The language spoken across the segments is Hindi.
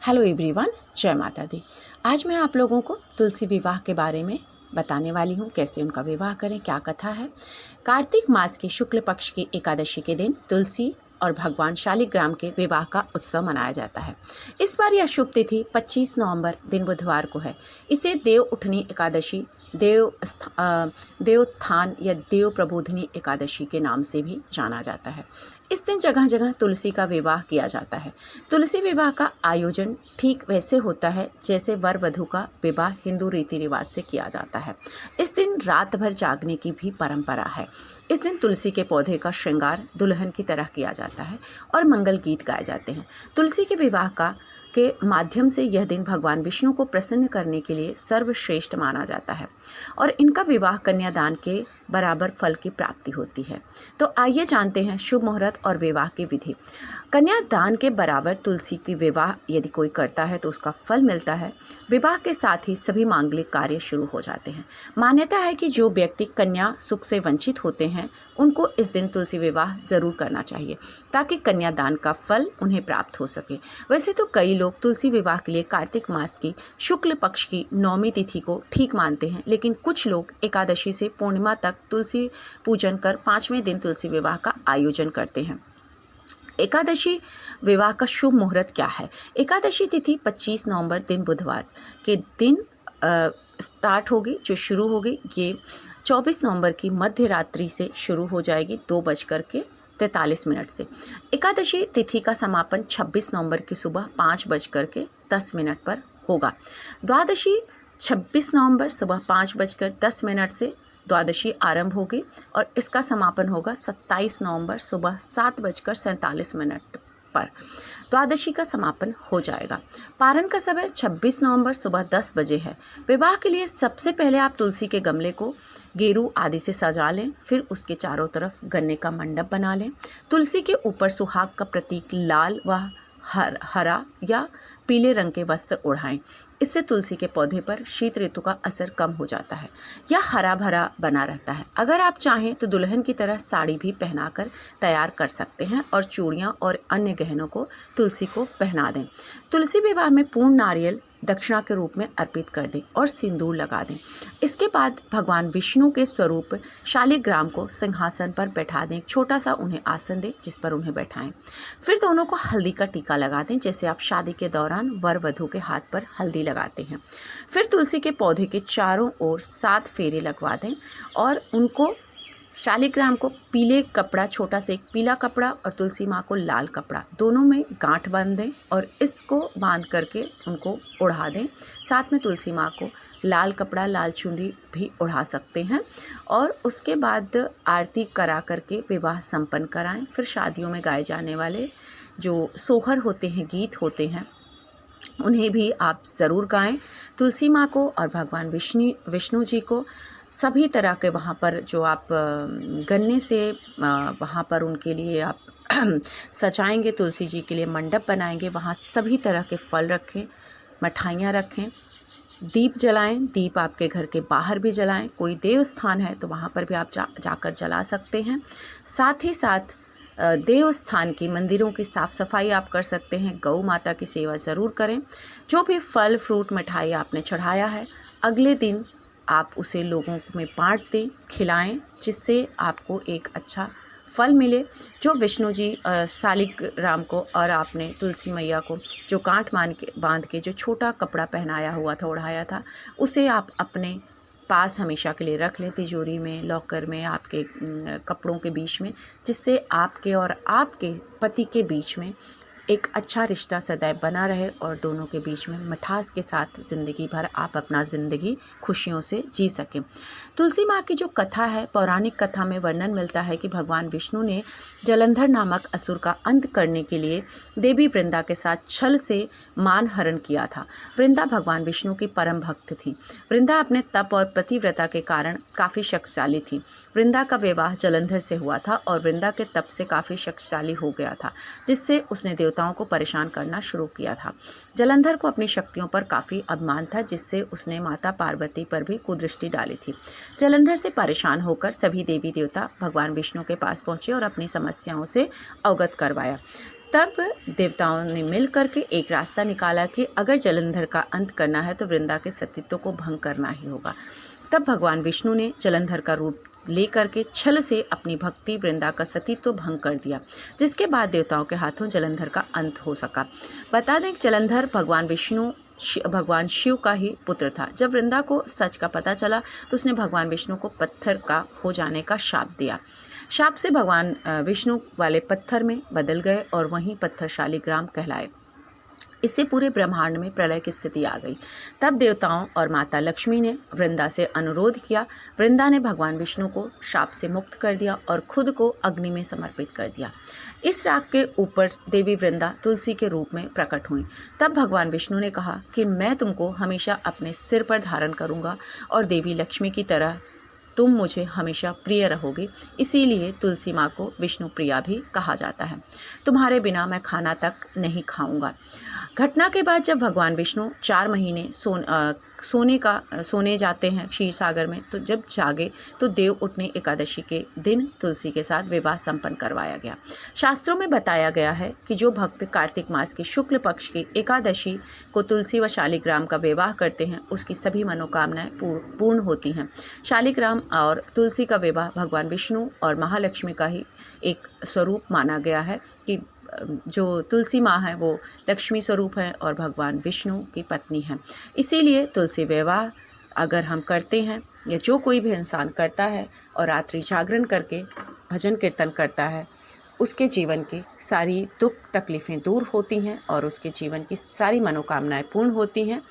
हेलो एवरीवन, जय माता दी। आज मैं आप लोगों को तुलसी विवाह के बारे में बताने वाली हूँ, कैसे उनका विवाह करें, क्या कथा है। कार्तिक मास के शुक्ल पक्ष की एकादशी के दिन तुलसी और भगवान शालिग्राम के विवाह का उत्सव मनाया जाता है। इस बार यह शुभ तिथि 25 नवंबर दिन बुधवार को है। इसे देव उठनी एकादशी, देवोत्थान या देव प्रबोधिनी एकादशी के नाम से भी जाना जाता है। इस दिन जगह जगह तुलसी का विवाह किया जाता है। तुलसी विवाह का आयोजन ठीक वैसे होता है जैसे वर वधू का विवाह हिंदू रीति रिवाज से किया जाता है। इस दिन रात भर जागने की भी परंपरा है। इस दिन तुलसी के पौधे का श्रृंगार दुल्हन की तरह किया जाता है और मंगल गीत गाए जाते हैं। तुलसी के विवाह के माध्यम से यह दिन भगवान विष्णु को प्रसन्न करने के लिए सर्वश्रेष्ठ माना जाता है और इनका विवाह कन्यादान के बराबर फल की प्राप्ति होती है। तो आइए जानते हैं शुभ मुहूर्त और विवाह की विधि। कन्यादान के बराबर तुलसी की विवाह यदि कोई करता है तो उसका फल मिलता है। विवाह के साथ ही सभी मांगलिक कार्य शुरू हो जाते हैं। मान्यता है कि जो व्यक्ति कन्या सुख से वंचित होते हैं उनको इस दिन तुलसी विवाह जरूर करना चाहिए ताकि कन्यादान का फल उन्हें प्राप्त हो सके। वैसे तो कई लोग तुलसी विवाह के लिए कार्तिक मास की शुक्ल पक्ष की 9वीं तिथि को ठीक मानते हैं, लेकिन कुछ लोग एकादशी से पूर्णिमा तक तुलसी पूजन कर 5वें दिन तुलसी विवाह का आयोजन करते हैं। एकादशी विवाह का शुभ मुहूर्त क्या है? एकादशी तिथि 25 नवंबर दिन बुधवार के दिन स्टार्ट होगी, जो शुरू होगी ये 24 नवंबर की मध्य रात्रि से शुरू हो जाएगी 2:43 से। एकादशी तिथि का समापन 26 नवंबर की सुबह 5:10 पर होगा। द्वादशी 26 नवंबर सुबह 5:10 से द्वादशी आरंभ होगी और इसका समापन होगा 27 नवंबर सुबह 7:47 पर। द्वादशी का समापन हो जाएगा। पारण का समय 26 नवंबर सुबह 10 बजे है। विवाह के लिए सबसे पहले आप तुलसी के गमले को गेरू आदि से सजा लें, फिर उसके चारों तरफ गन्ने का मंडप बना लें। तुलसी के ऊपर सुहाग का प्रतीक लाल व हरा या पीले रंग के वस्त्र ओढ़ाएं। इससे तुलसी के पौधे पर शीत ऋतु का असर कम हो जाता है या हरा भरा बना रहता है। अगर आप चाहें तो दुल्हन की तरह साड़ी भी पहनाकर तैयार कर सकते हैं और चूड़ियाँ और अन्य गहनों को तुलसी को पहना दें। तुलसी विवाह में पूर्ण नारियल दक्षिणा के रूप में अर्पित कर दें और सिंदूर लगा दें। इसके बाद भगवान विष्णु के स्वरूप शालिग्राम को सिंहासन पर बैठा दें। छोटा सा उन्हें आसन दें जिस पर उन्हें बैठाएं। फिर दोनों को हल्दी का टीका लगा दें, जैसे आप शादी के दौरान वर वधू के हाथ पर हल्दी लगाते हैं। फिर तुलसी के पौधे के चारों ओर 7 फेरे लगवा दें और उनको शालिग्राम को पीले कपड़ा, छोटा से एक पीला कपड़ा और तुलसी माँ को लाल कपड़ा, दोनों में गांठ बांध दें और इसको बांध करके उनको ओढ़ा दें। साथ में तुलसी माँ को लाल कपड़ा, लाल चुनरी भी ओढ़ा सकते हैं और उसके बाद आरती करा करके विवाह संपन्न कराएं। फिर शादियों में गाए जाने वाले जो सोहर होते हैं, गीत होते हैं, उन्हें भी आप ज़रूर गाएं। तुलसी माँ को और भगवान विष्णु जी को सभी तरह के वहाँ पर जो आप गन्ने से वहाँ पर उनके लिए आप सजाएंगे, तुलसी जी के लिए मंडप बनाएंगे, वहाँ सभी तरह के फल रखें, मिठाइयाँ रखें, दीप जलाएं। दीप आपके घर के बाहर भी जलाएं। कोई देव स्थान है तो वहाँ पर भी आप जाकर जला सकते हैं। साथ ही साथ देव स्थान की मंदिरों की साफ़ सफाई आप कर सकते हैं। गौ माता की सेवा ज़रूर करें। जो भी फल फ्रूट मिठाई आपने चढ़ाया है अगले दिन आप उसे लोगों में बांट दें, खिलाएं, जिससे आपको एक अच्छा फल मिले। जो विष्णु जी शालिग्राम को और आपने तुलसी मैया को जो गांठ बांध के जो छोटा कपड़ा पहनाया हुआ था, ओढ़ाया था, उसे आप अपने पास हमेशा के लिए रख लें, तिजोरी में, लॉकर में, आपके कपड़ों के बीच में, जिससे आपके और आपके पति के बीच में एक अच्छा रिश्ता सदैव बना रहे और दोनों के बीच में मिठास के साथ ज़िंदगी भर आप अपना ज़िंदगी खुशियों से जी सकें। तुलसी माँ की जो कथा है, पौराणिक कथा में वर्णन मिलता है कि भगवान विष्णु ने जलंधर नामक असुर का अंत करने के लिए देवी वृंदा के साथ छल से मान हरण किया था। वृंदा भगवान विष्णु की परम भक्त थी। वृंदा अपने तप और पतिव्रता के कारण काफ़ी शक्तिशाली थी। वृंदा का विवाह जलंधर से हुआ था और वृंदा के तप से काफ़ी शक्तिशाली हो गया था, जिससे उसने देवताओं को परेशान करना शुरू किया था। जलंधर को अपनी शक्तियों पर काफ़ी अभिमान था, जिससे उसने माता पार्वती पर भी कुदृष्टि डाली थी। जलंधर से परेशान होकर सभी देवी देवता भगवान विष्णु के पास पहुँचे और अपनी समस्याओं से अवगत करवाया। तब देवताओं ने मिल करके एक रास्ता निकाला कि अगर जलंधर का अंत करना है तो वृंदा के सतीत्व को भंग करना ही होगा। तब भगवान विष्णु ने जलंधर का रूप लेकर के छल से अपनी भक्ति वृंदा का सतीत्व भंग कर दिया, जिसके बाद देवताओं के हाथों जलंधर का अंत हो सका। बता दें कि जलंधर भगवान शिव का ही पुत्र था। जब वृंदा को सच का पता चला तो उसने भगवान विष्णु को पत्थर का हो जाने का शाप दिया। शाप से भगवान विष्णु वाले पत्थर में बदल गए और वहीं पत्थर शालिग्राम कहलाए। इससे पूरे ब्रह्मांड में प्रलय की स्थिति आ गई। तब देवताओं और माता लक्ष्मी ने वृंदा से अनुरोध किया। वृंदा ने भगवान विष्णु को शाप से मुक्त कर दिया और खुद को अग्नि में समर्पित कर दिया। इस राग के ऊपर देवी वृंदा तुलसी के रूप में प्रकट हुई। तब भगवान विष्णु ने कहा कि मैं तुमको हमेशा अपने सिर पर धारण करूँगा और देवी लक्ष्मी की तरह तुम मुझे हमेशा प्रिय रहोगे। इसीलिए तुलसी माँ को विष्णु प्रिया भी कहा जाता है। तुम्हारे बिना मैं खाना तक नहीं खाऊंगा। घटना के बाद जब भगवान विष्णु 4 महीने सोने जाते हैं क्षीर सागर में, तो जब जागे तो देव उठनी एकादशी के दिन तुलसी के साथ विवाह संपन्न करवाया गया। शास्त्रों में बताया गया है कि जो भक्त कार्तिक मास के शुक्ल पक्ष की एकादशी को तुलसी व शालिग्राम का विवाह करते हैं उसकी सभी मनोकामनाएं पूर्ण होती हैं। शालिग्राम और तुलसी का विवाह भगवान विष्णु और महालक्ष्मी का ही एक स्वरूप माना गया है कि जो तुलसी माँ है वो लक्ष्मी स्वरूप है और भगवान विष्णु की पत्नी है। इसीलिए तुलसी विवाह अगर हम करते हैं या जो कोई भी इंसान करता है और रात्रि जागरण करके भजन कीर्तन करता है, उसके जीवन की सारी दुख तकलीफ़ें दूर होती हैं और उसके जीवन की सारी मनोकामनाएं पूर्ण होती हैं।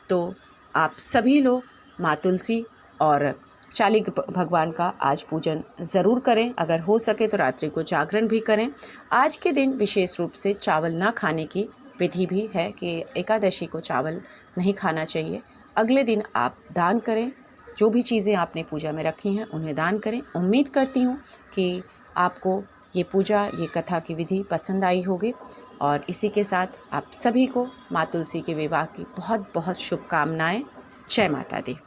तो आप सभी लोग माँ तुलसी और शालिग भगवान का आज पूजन ज़रूर करें। अगर हो सके तो रात्रि को जागरण भी करें। आज के दिन विशेष रूप से चावल ना खाने की विधि भी है कि एकादशी को चावल नहीं खाना चाहिए। अगले दिन आप दान करें, जो भी चीज़ें आपने पूजा में रखी हैं उन्हें दान करें। उम्मीद करती हूँ कि आपको ये पूजा, ये कथा की विधि पसंद आई होगी और इसी के साथ आप सभी को माँ तुलसी के विवाह की बहुत बहुत शुभकामनाएँ। जय माता दी।